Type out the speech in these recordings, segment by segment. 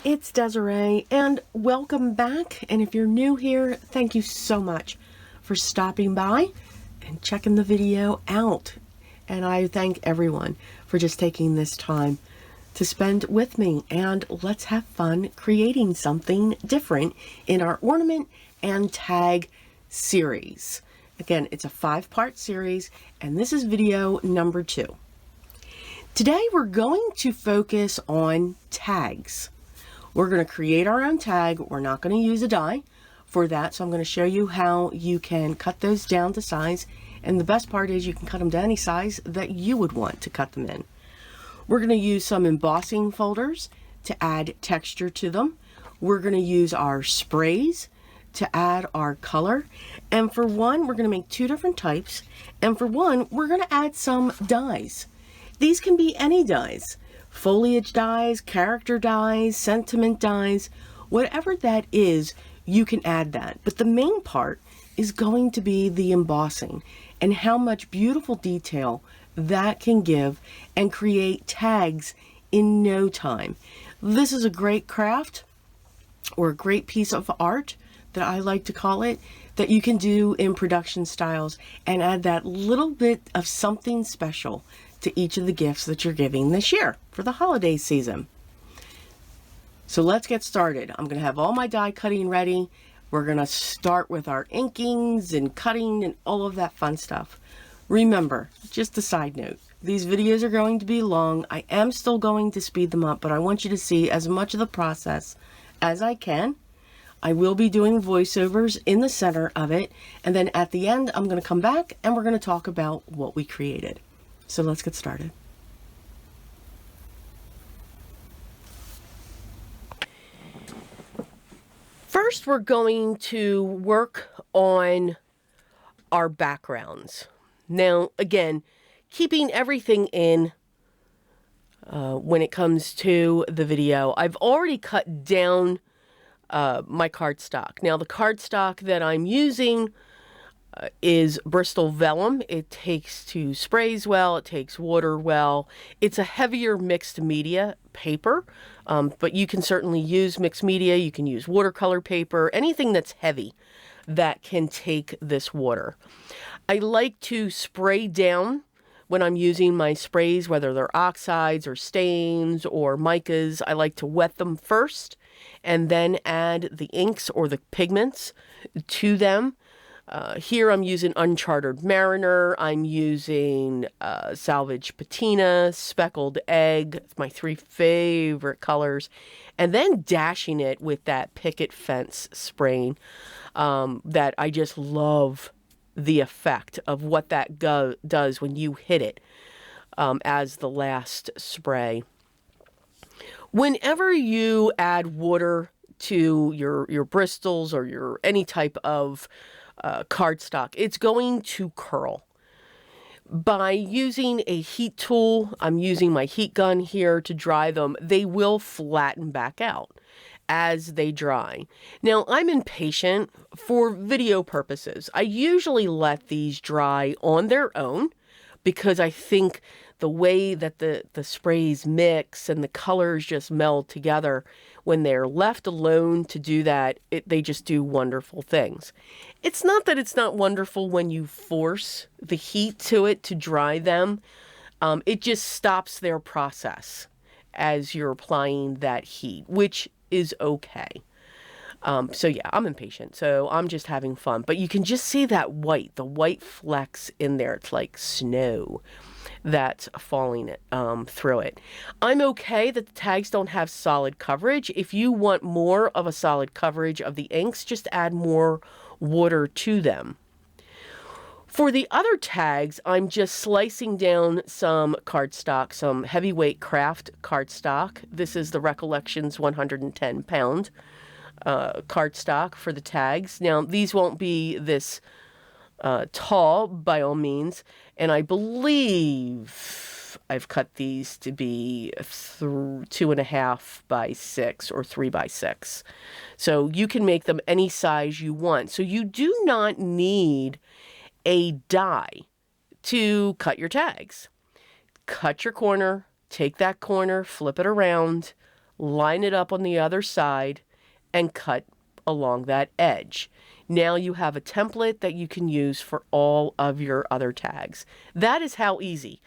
it's Desiree, and welcome back. And if you're new here, thank you so much for stopping by and checking the video out. And I thank everyone for just taking this time to spend with me, and let's have fun creating something different in our ornament and tag series. Again, it's a 5-part series, and this is video number 2. Today we're going to focus on tags. We're going to create our own tag. We're not going to use a die for that, so I'm going to show you how you can cut those down to size, and the best part is you can cut them to any size that you would want to cut them in. We're going to use some embossing folders to add texture to them. We're going to use our sprays to add our color, and for one we're going to make 2 different types, and for one we're going to add some dies. These can be any dies, foliage dies, character dies, sentiment dies, whatever that is, you can add that. But the main part is going to be the embossing and how much beautiful detail that can give and create tags in no time. This is a great craft, or a great piece of art that I like to call it, that you can do in production styles and add that little bit of something special to each of the gifts that you're giving this year for the holiday season. So let's get started. I'm going to have all my die cutting ready. We're going to start with our inkings and cutting and all of that fun stuff. Remember, just a side note, these videos are going to be long. I am still going to speed them up, but I want you to see as much of the process as I can. I will be doing voiceovers in the center of it, and then at the end I'm going to come back and we're going to talk about what we created. So let's get started. First, we're going to work on our backgrounds. Now, again, keeping everything in when it comes to the video, I've already cut down my cardstock. Now, the cardstock that I'm using is Bristol Vellum. It takes to sprays well, it takes water well. It's a heavier mixed media paper, but you can certainly use mixed media. You can use watercolor paper, anything that's heavy that can take this water. I like to spray down when I'm using my sprays, whether they're oxides or stains or micas. I like to wet them first and then add the inks or the pigments to them. Here I'm using Uncharted Mariner, I'm using Salvage Patina, Speckled Egg, it's my 3 favorite colors, and then dashing it with that picket fence spraying that I just love the effect of what that does when you hit it as the last spray. Whenever you add water to your bristles or your any type of cardstock, it's going to curl. By using a heat tool, I'm using my heat gun here to dry them, they will flatten back out as they dry. Now, I'm impatient for video purposes. I usually let these dry on their own because I think the way that the sprays mix and the colors just meld together, when they're left alone to do that, they just do wonderful things. It's not that it's not wonderful when you force the heat to it to dry them. It just stops their process as you're applying that heat, which is okay. So yeah, I'm impatient, so I'm just having fun. But you can just see that the white flecks in there. It's like snow that's falling through it. I'm okay that the tags don't have solid coverage. If you want more of a solid coverage of the inks, just add more water to them. For the other tags, I'm just slicing down some cardstock, some heavyweight craft cardstock. This is the Recollections 110 pound cardstock for the tags. Now, these won't be this tall by all means, and I believe I've cut these to be 2.5 by 6 or 3 by 6. So you can make them any size you want. So you do not need a die to cut your tags. Cut your corner, take that corner, flip it around, line it up on the other side, and cut along that edge. Now you have a template that you can use for all of your other tags. That is how easy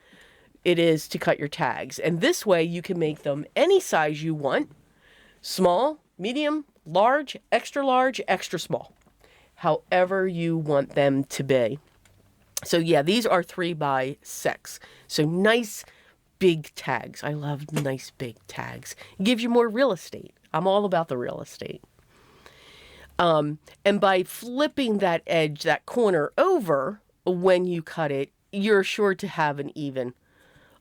it is to cut your tags. And this way you can make them any size you want. Small, medium, large, extra small. However you want them to be. So yeah, these are 3x6. So nice big tags. I love nice big tags. It gives you more real estate. I'm all about the real estate. And by flipping that edge, that corner over when you cut it, you're sure to have an even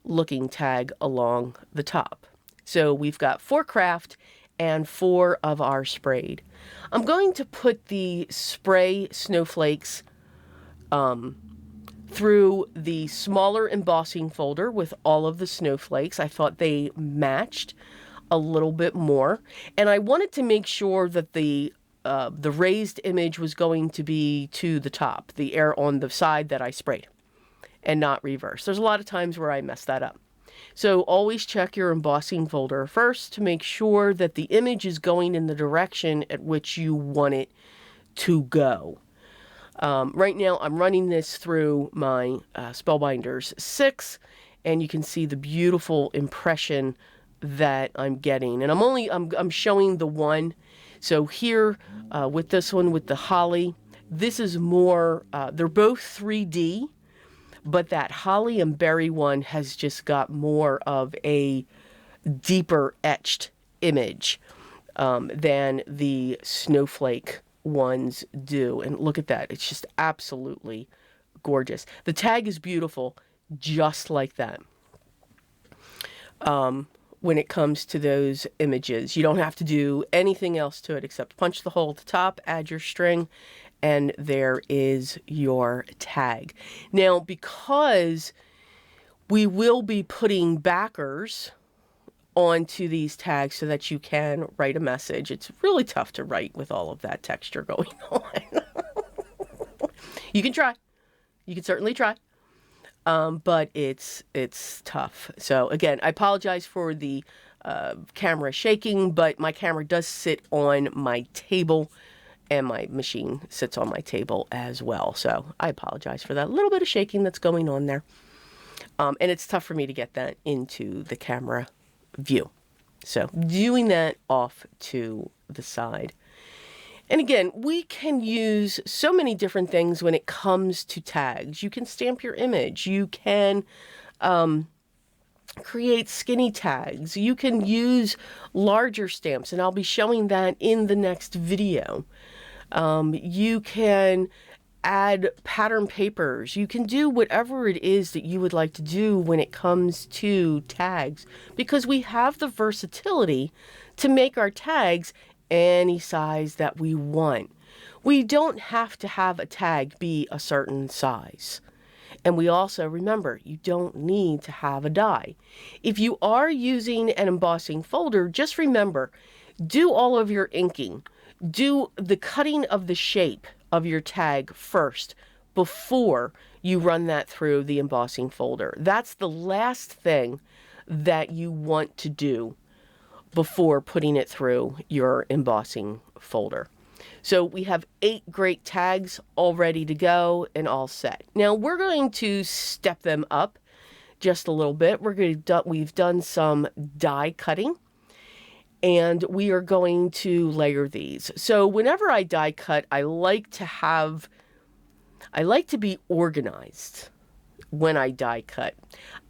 looking tag along the top. So we've got 4 craft and 4 of our sprayed. I'm going to put the spray snowflakes through the smaller embossing folder with all of the snowflakes. I thought they matched a little bit more, and I wanted to make sure that the raised image was going to be to the top, the air on the side that I sprayed, and not reverse. There's a lot of times where I mess that up. So always check your embossing folder first to make sure that the image is going in the direction at which you want it to go. Right now I'm running this through my Spellbinders 6, and you can see the beautiful impression that I'm getting. And I'm showing the one. So here with this one with the holly, this is more, they're both 3D, but that holly and berry one has just got more of a deeper etched image than the snowflake ones do. And look at that. It's just absolutely gorgeous. The tag is beautiful just like that. When it comes to those images, you don't have to do anything else to it except punch the hole at the top, add your string, and there is your tag. Now, because we will be putting backers onto these tags so that you can write a message, it's really tough to write with all of that texture going on. You can try. You can certainly try. But it's tough. So again, I apologize for the camera shaking, but my camera does sit on my table, and my machine sits on my table as well. So I apologize for that little bit of shaking that's going on there. And it's tough for me to get that into the camera view. So doing that off to the side. And again, we can use so many different things when it comes to tags. You can stamp your image. You can create skinny tags. You can use larger stamps, and I'll be showing that in the next video. You can add pattern papers. You can do whatever it is that you would like to do when it comes to tags, because we have the versatility to make our tags any size that we want. We don't have to have a tag be a certain size. And we also, remember, you don't need to have a die. If you are using an embossing folder, just remember, do all of your inking. Do the cutting of the shape of your tag first before you run that through the embossing folder. That's the last thing that you want to do before putting it through your embossing folder. So we have 8 great tags all ready to go and all set. Now we're going to step them up just a little bit. We've done some die cutting, and we are going to layer these. So whenever I die cut, I like to be organized when I die cut.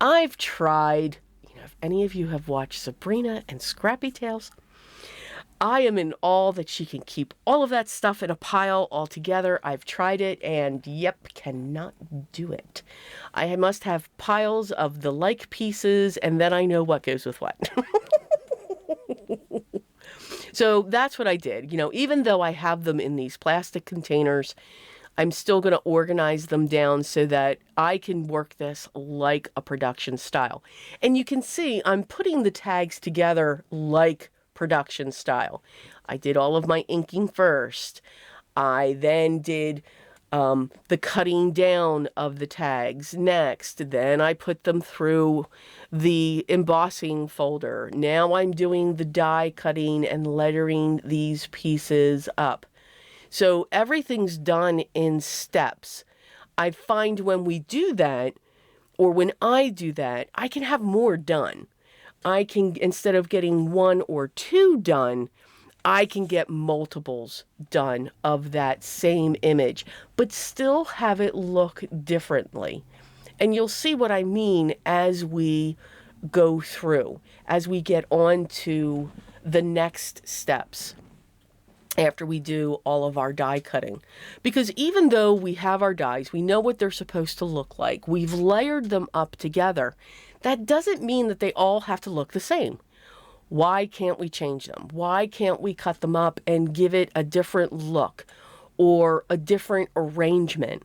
I've tried, if any of you have watched Sabrina and Scrappy Tales, I am in awe that she can keep all of that stuff in a pile all together. I've tried it, and yep, cannot do it. I must have piles of the like pieces, and then I know what goes with what. So that's what I did. Even though I have them in these plastic containers, I'm still going to organize them down so that I can work this like a production style. And you can see I'm putting the tags together like production style. I did all of my inking first. I then did the cutting down of the tags next. Then I put them through the embossing folder. Now I'm doing the die cutting and lettering these pieces up. So everything's done in steps. I find when we do that, or when I do that, I can have more done. I can, instead of getting 1 or 2 done, I can get multiples done of that same image, but still have it look differently. And you'll see what I mean as we go through, as we get on to the next steps after we do all of our die cutting. Because even though we have our dies, we know what they're supposed to look like, we've layered them up together, that doesn't mean that they all have to look the same. Why can't we change them? Why can't we cut them up and give it a different look or a different arrangement?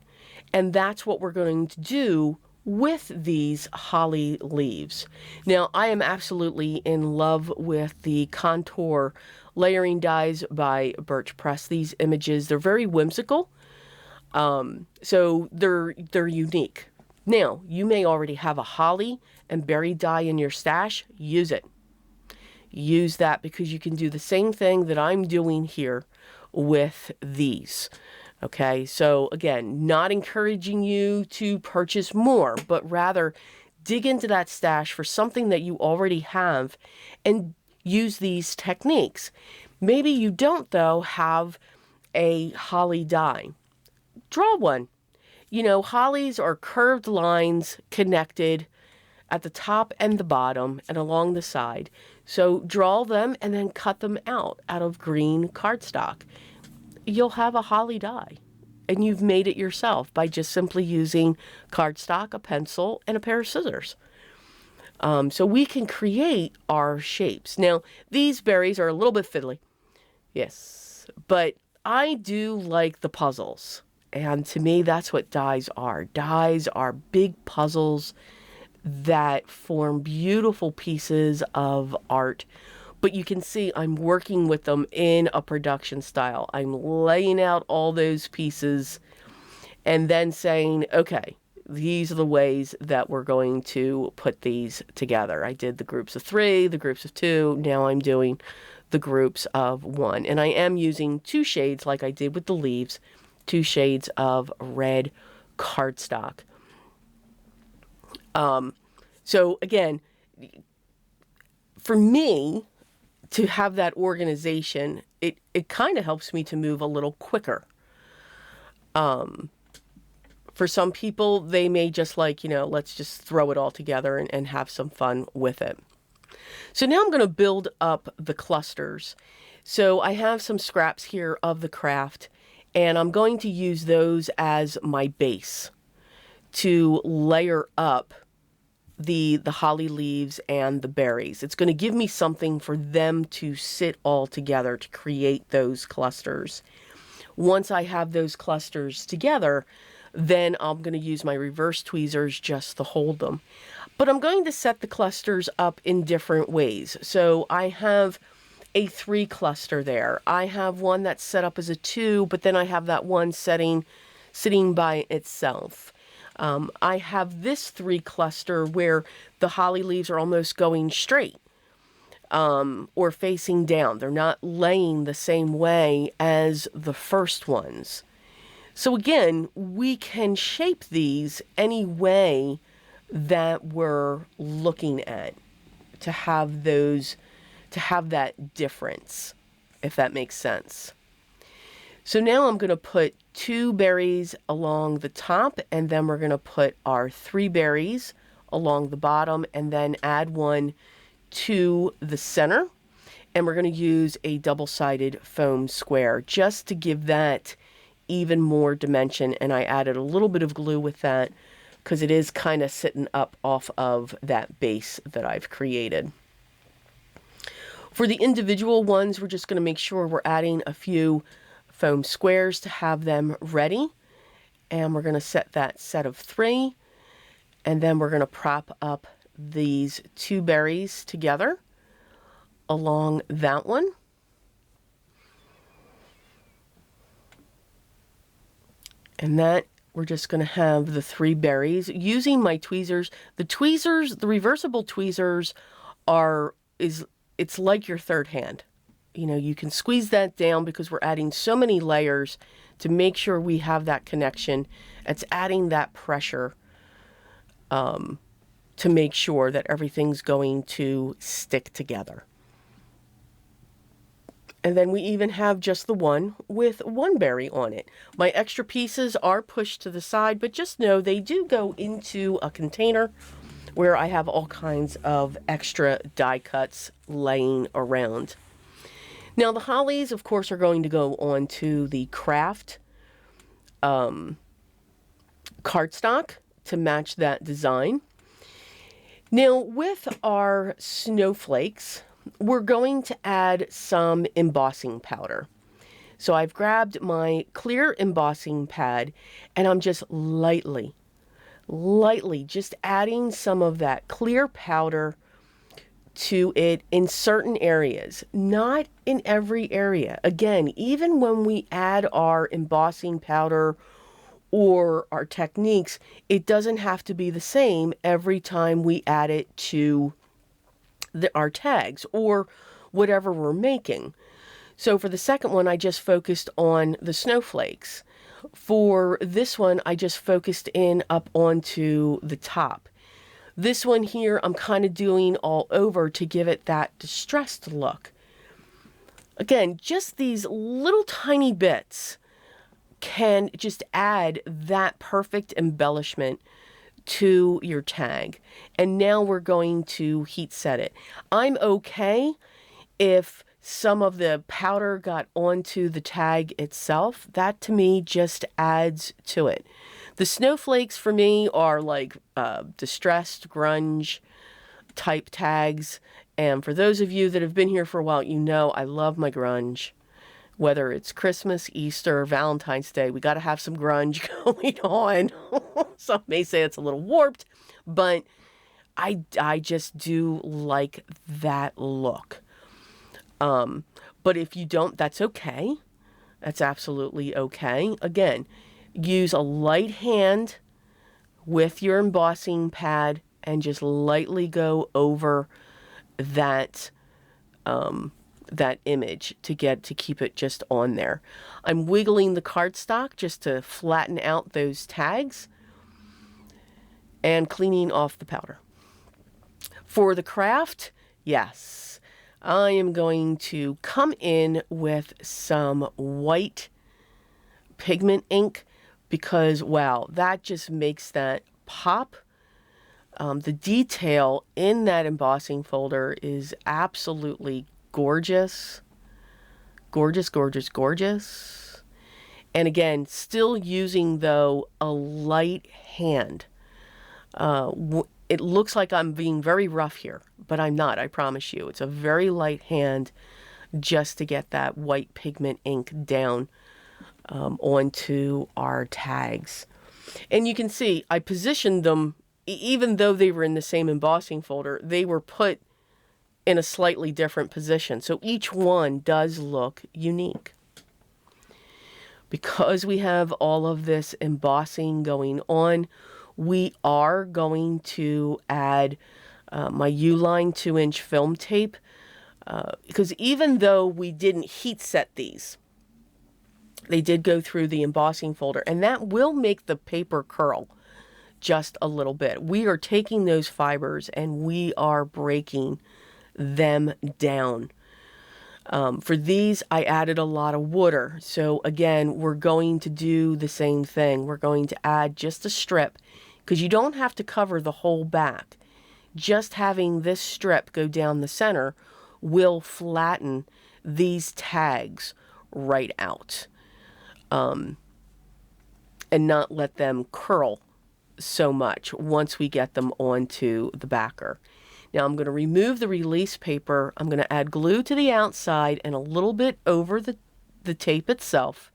And that's what we're going to do with these holly leaves. Now, I am absolutely in love with the contour layering dies by Birch Press. These images, they're very whimsical. So they're unique. Now, you may already have a holly and berry die in your stash. Use it. Use that, because you can do the same thing that I'm doing here with these. Okay, so again, not encouraging you to purchase more, but rather dig into that stash for something that you already have and use these techniques. Maybe you don't, though, have a holly die. Draw one. You know, hollies are curved lines connected at the top and the bottom and along the side. So draw them and then cut them out of green cardstock. You'll have a holly die, and you've made it yourself by just simply using cardstock, a pencil, and a pair of scissors. So we can create our shapes. Now, these berries are a little bit fiddly. Yes, but I do like the puzzles. And to me, that's what dies are. Dies are big puzzles that form beautiful pieces of art. But you can see I'm working with them in a production style. I'm laying out all those pieces and then saying, okay, these are the ways that we're going to put these together. I did the groups of 3, the groups of 2. Now I'm doing the groups of 1. And I am using 2 shades, like I did with the leaves, 2 shades of red cardstock. So again, for me to have that organization, it kind of helps me to move a little quicker. For some people, they may just like, let's just throw it all together and have some fun with it. So now I'm going to build up the clusters. So I have some scraps here of the craft, and I'm going to use those as my base to layer up the holly leaves and the berries. It's going to give me something for them to sit all together to create those clusters. Once I have those clusters together, then I'm going to use my reverse tweezers just to hold them. But I'm going to set the clusters up in different ways. So I have a 3 cluster there. I have one that's set up as a 2, but then I have that one sitting by itself. I have this 3 cluster where the holly leaves are almost going straight or facing down. They're not laying the same way as the first ones. So again, we can shape these any way that we're looking at to have that difference, if that makes sense. So now I'm going to put 2 berries along the top, and then we're going to put our 3 berries along the bottom, and then add one to the center. And we're going to use a double-sided foam square just to give that even more dimension. And I added a little bit of glue with that because it is kind of sitting up off of that base that I've created. For the individual ones, we're just going to make sure we're adding a few foam squares to have them ready. And we're going to set that set of 3. And then we're going to prop up these 2 berries together along that one. And that, we're just going to have the 3 berries using my tweezers. The tweezers, the reversible tweezers it's like your third hand. You know, you can squeeze that down because we're adding so many layers to make sure we have that connection. It's adding that pressure to make sure that everything's going to stick together. And then we even have just the one with 1 berry on it. My extra pieces are pushed to the side, but just know they do go into a container where I have all kinds of extra die cuts laying around. Now the hollies, of course, are going to go onto the craft cardstock to match that design. Now with our snowflakes, we're going to add some embossing powder. So I've grabbed my clear embossing pad and I'm just lightly just adding some of that clear powder to it in certain areas, not in every area. Again, even when we add our embossing powder or our techniques, it doesn't have to be the same every time we add it to our tags or whatever we're making. So for the second one, I just focused on the snowflakes. For this one, I just focused in up onto the top. This one here, I'm kind of doing all over to give it that distressed look. Again, just these little tiny bits can just add that perfect embellishment to your tag. And now we're going to heat set it. I'm okay if some of the powder got onto the tag itself. That to me just adds to it. The snowflakes for me are like distressed grunge type tags. And for those of you that have been here for a while, you know I love my grunge. Whether it's Christmas, Easter, Valentine's Day, we got to have some grunge going on. Some may say it's a little warped, but I just do like that look. But if you don't, that's okay. That's absolutely okay. Again, use a light hand with your embossing pad and just lightly go over that that image to keep it just on there. I'm wiggling the cardstock just to flatten out those tags and cleaning off the powder. For the craft, yes, I am going to come in with some white pigment ink because, wow, that just makes that pop. The detail in that embossing folder is absolutely gorgeous. Gorgeous, gorgeous, gorgeous. And again, still using, though, a light hand. It looks like I'm being very rough here, but I'm not, I promise you. It's a very light hand just to get that white pigment ink down onto our tags. And you can see I positioned them, even though they were in the same embossing folder, they were put in a slightly different position. So each one does look unique. Because we have all of this embossing going on, we are going to add my U-line 2-inch film tape. Because even though we didn't heat set these, they did go through the embossing folder, and that will make the paper curl just a little bit. We are taking those fibers and we are breaking them down. For these, I added a lot of water. So again, we're going to do the same thing. We're going to add just a strip because you don't have to cover the whole back. Just having this strip go down the center will flatten these tags right out and not let them curl so much once we get them onto the backer. Now I'm going to remove the release paper. I'm going to add glue to the outside and a little bit over the tape itself.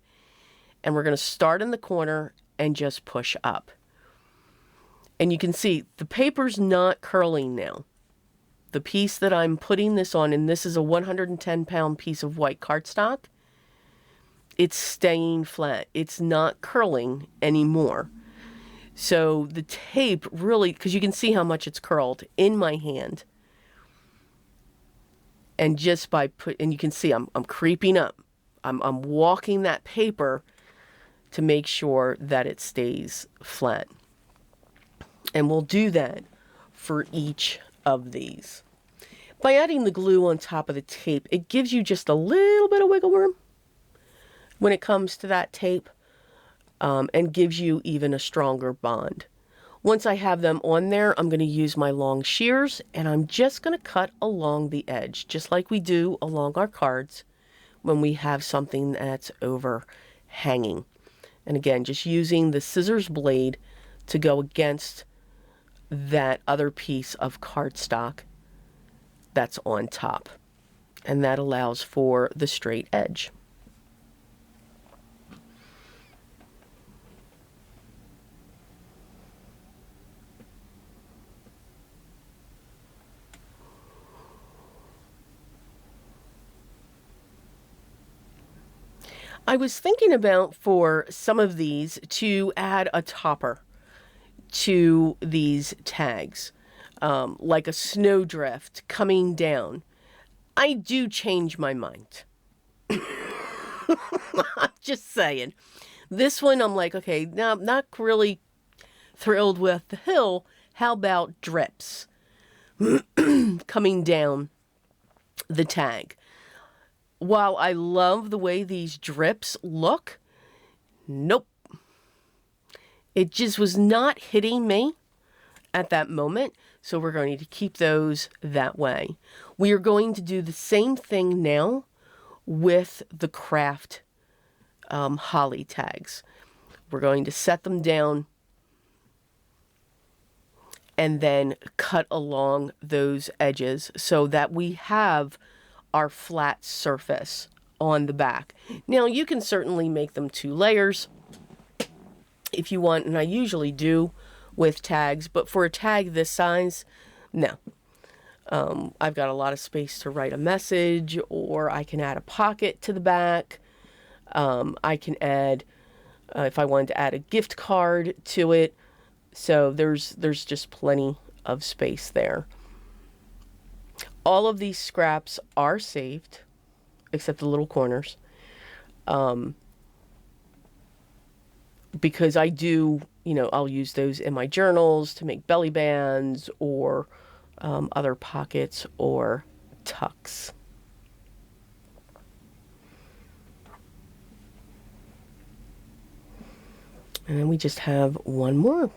And we're going to start in the corner and just push up. And you can see the paper's not curling now. The piece that I'm putting this on, and this is a 110-pound piece of white cardstock, it's staying flat. It's not curling anymore. So the tape really, because you can see how much it's curled in my hand. And just by and you can see I'm creeping up. I'm walking that paper to make sure that it stays flat. And we'll do that for each of these. By adding the glue on top of the tape, it gives you just a little bit of wiggle room when it comes to that tape, and gives you even a stronger bond. Once I have them on there, I'm going to use my long shears, and I'm just going to cut along the edge, just like we do along our cards when we have something that's overhanging. And again, just using the scissors blade to go against that other piece of cardstock that's on top. And that allows for the straight edge. I was thinking about, for some of these, to add a topper to these tags, like a snowdrift coming down. I do change my mind. I'm just saying. This one, I'm like, okay, now I'm not really thrilled with the hill. How about drips coming down the tag? While I love the way these drips look, nope. It just was not hitting me at that moment, so we're going to keep those that way. We are going to do the same thing now with the craft holly tags. We're going to set them down and then cut along those edges so that we have our flat surface on the back. Now you can certainly make them 2 layers if you want, and I usually do with tags, but for a tag this size, no. I've got a lot of space to write a message, or I can add a pocket to the back. I can add, if I wanted to add a gift card to it, so there's just plenty of space there. All of these scraps are saved, except the little corners, because I do, I'll use those in my journals to make belly bands or other pockets or tucks. And then we just have one more.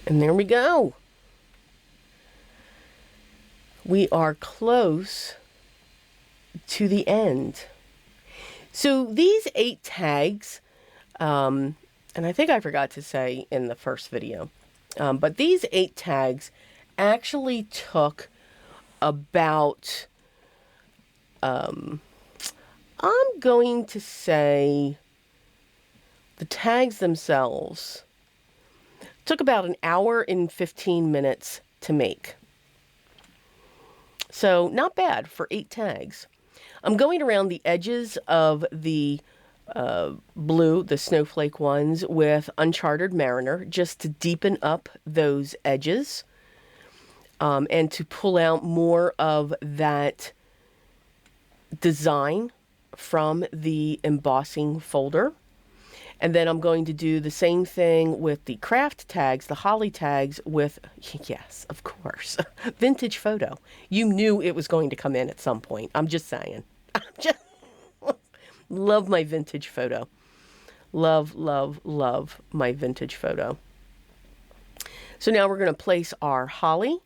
And there we go. We are close to the end. So these 8 tags, and I think I forgot to say in the first video, but these 8 tags actually took about, I'm going to say the tags themselves took about 1 hour and 15 minutes to make. So not bad for 8 tags. I'm going around the edges of the blue, the snowflake ones, with Uncharted Mariner, just to deepen up those edges, and to pull out more of that design from the embossing folder. And then I'm going to do the same thing with the craft tags, the holly tags, with, yes, of course, vintage photo. You knew it was going to come in at some point. I'm just saying. Love my vintage photo. Love, love, love my vintage photo. So now we're going to place our holly.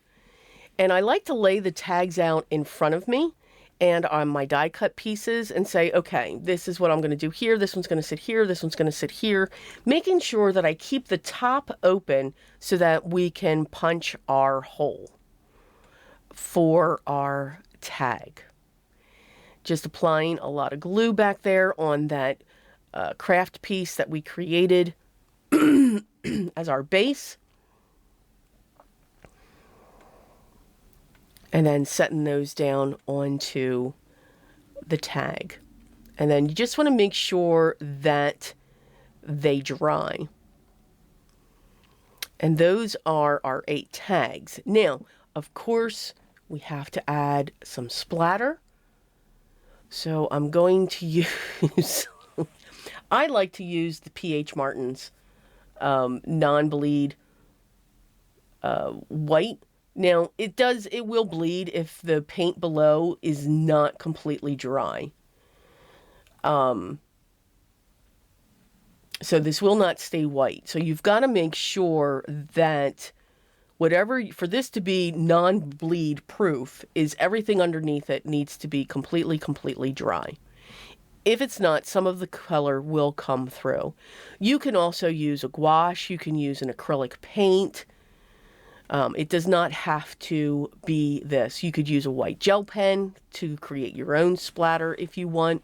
And I like to lay the tags out in front of me and on my die cut pieces and say, okay, this is what I'm going to do here. This one's going to sit here. This one's going to sit here. Making sure that I keep the top open so that we can punch our hole for our tag. Just applying a lot of glue back there on that craft piece that we created as our base. And then setting those down onto the tag. And then you just want to make sure that they dry. And those are our 8 tags. Now, of course, we have to add some splatter. So I'm going to use, I like to use the P.H. Martin's non-bleed white. Now, it will bleed if the paint below is not completely dry. So this will not stay white. So you've got to make sure that whatever, for this to be non-bleed proof, is everything underneath it needs to be completely dry. If it's not, some of the color will come through. You can also use a gouache. You can use an acrylic paint. It does not have to be this. You could use a white gel pen to create your own splatter if you want,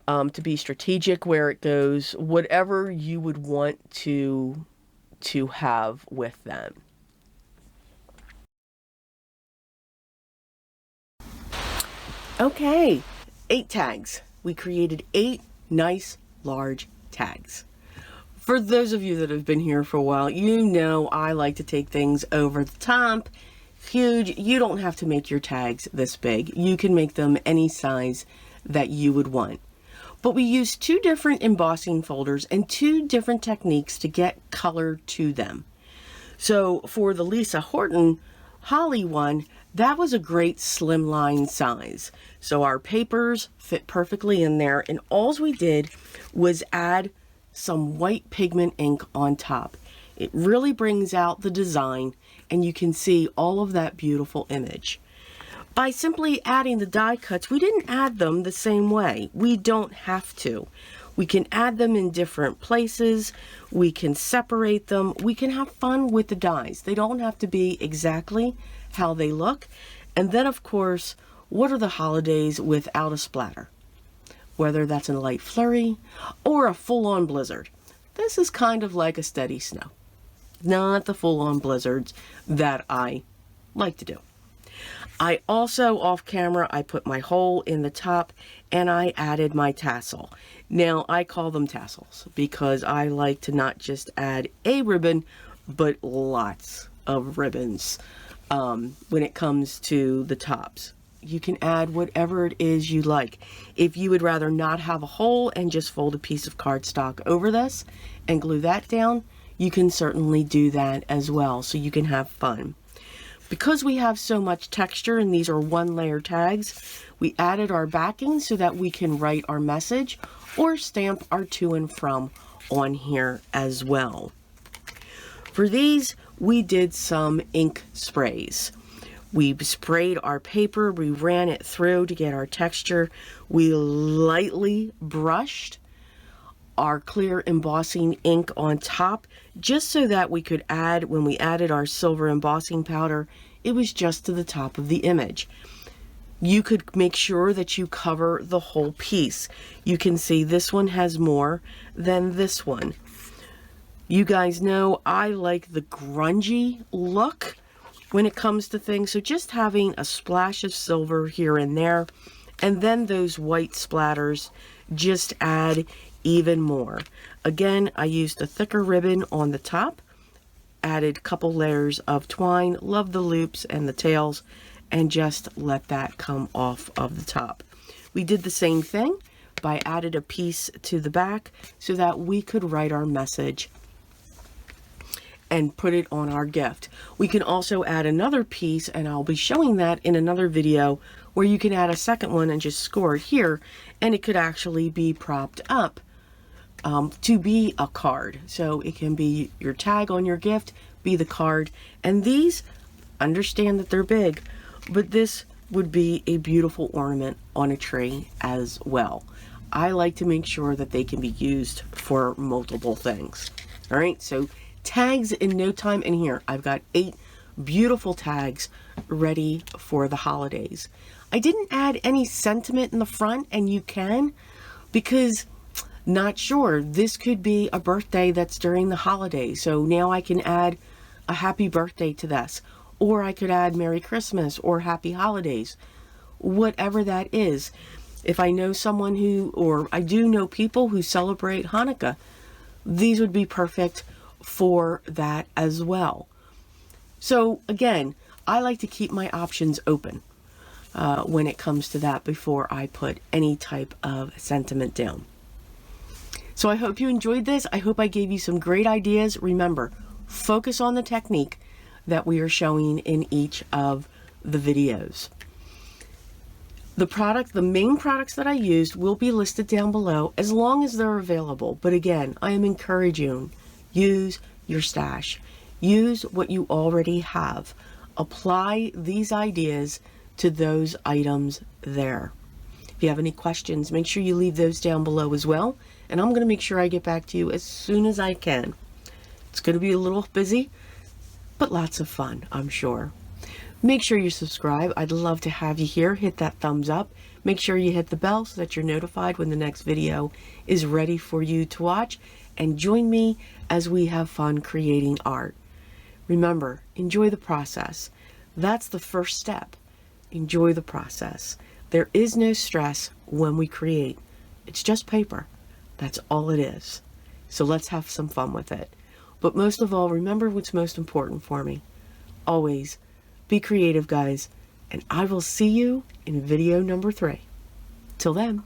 to be strategic where it goes, whatever you would want to have with them. Okay, 8 tags. We created 8 nice large tags. For those of you that have been here for a while, you know I like to take things over the top, huge. You don't have to make your tags this big. You can make them any size that you would want. But we used 2 different embossing folders and 2 different techniques to get color to them. So for the Lisa Horton Holly one, that was a great slimline size. So our papers fit perfectly in there, and all we did was add some white pigment ink on top. It really brings out the design, and you can see all of that beautiful image. By simply adding the die cuts, we didn't add them the same way. We don't have to. We can add them in different places. We can separate them. We can have fun with the dies. They don't have to be exactly how they look. And then, of course, what are the holidays without a splatter? Whether that's a light flurry or a full-on blizzard. This is kind of like a steady snow. Not the full-on blizzards that I like to do. I also, off camera, I put my hole in the top and I added my tassel. Now, I call them tassels because I like to not just add a ribbon, but lots of ribbons when it comes to the tops. You can add whatever it is you like. If you would rather not have a hole and just fold a piece of cardstock over this and glue that down, you can certainly do that as well, so you can have fun. Because we have so much texture and these are 1-layer tags, we added our backing so that we can write our message or stamp our to and from on here as well. For these, we did some ink sprays. We sprayed our paper, we ran it through to get our texture. We lightly brushed our clear embossing ink on top, just so that we could add, when we added our silver embossing powder, it was just to the top of the image. You could make sure that you cover the whole piece. You can see this one has more than this one. You guys know I like the grungy look when it comes to things, so just having a splash of silver here and there, and then those white splatters just add even more. Again, I used a thicker ribbon on the top, added a couple layers of twine, love the loops and the tails, and just let that come off of the top. We did the same thing by added a piece to the back so that we could write our message and put it on our gift. We can also add another piece, and I'll be showing that in another video, where you can add a second one and just score it here, and it could actually be propped up to be a card. So it can be your tag on your gift, be the card. And these, understand that they're big, but this would be a beautiful ornament on a tree as well. I like to make sure that they can be used for multiple things. All right, so tags in no time. And here I've got 8 beautiful tags ready for the holidays. I didn't add any sentiment in the front, and you can, because not sure, this could be a birthday that's during the holidays. So now I can add a happy birthday to this, or I could add Merry Christmas or Happy Holidays, whatever that is. If I know someone who, or I do know people who celebrate Hanukkah, these would be perfect for that as well. So again, I like to keep my options open when it comes to that before I put any type of sentiment down. So I hope you enjoyed this. I hope I gave you some great ideas. Remember, focus on the technique that we are showing in each of the videos. The main products that I used will be listed down below as long as they're available. But again, I am encouraging, use your stash. Use what you already have. Apply these ideas to those items there. If you have any questions, make sure you leave those down below as well. And I'm going to make sure I get back to you as soon as I can. It's going to be a little busy, but lots of fun, I'm sure. Make sure you subscribe. I'd love to have you here. Hit that thumbs up. Make sure you hit the bell so that you're notified when the next video is ready for you to watch. And join me as we have fun creating art. Remember, enjoy the process. That's the first step. Enjoy the process. There is no stress when we create. It's just paper. That's all it is. So let's have some fun with it. But most of all, remember what's most important for me. Always be creative, guys, and I will see you in video number 3. Till then.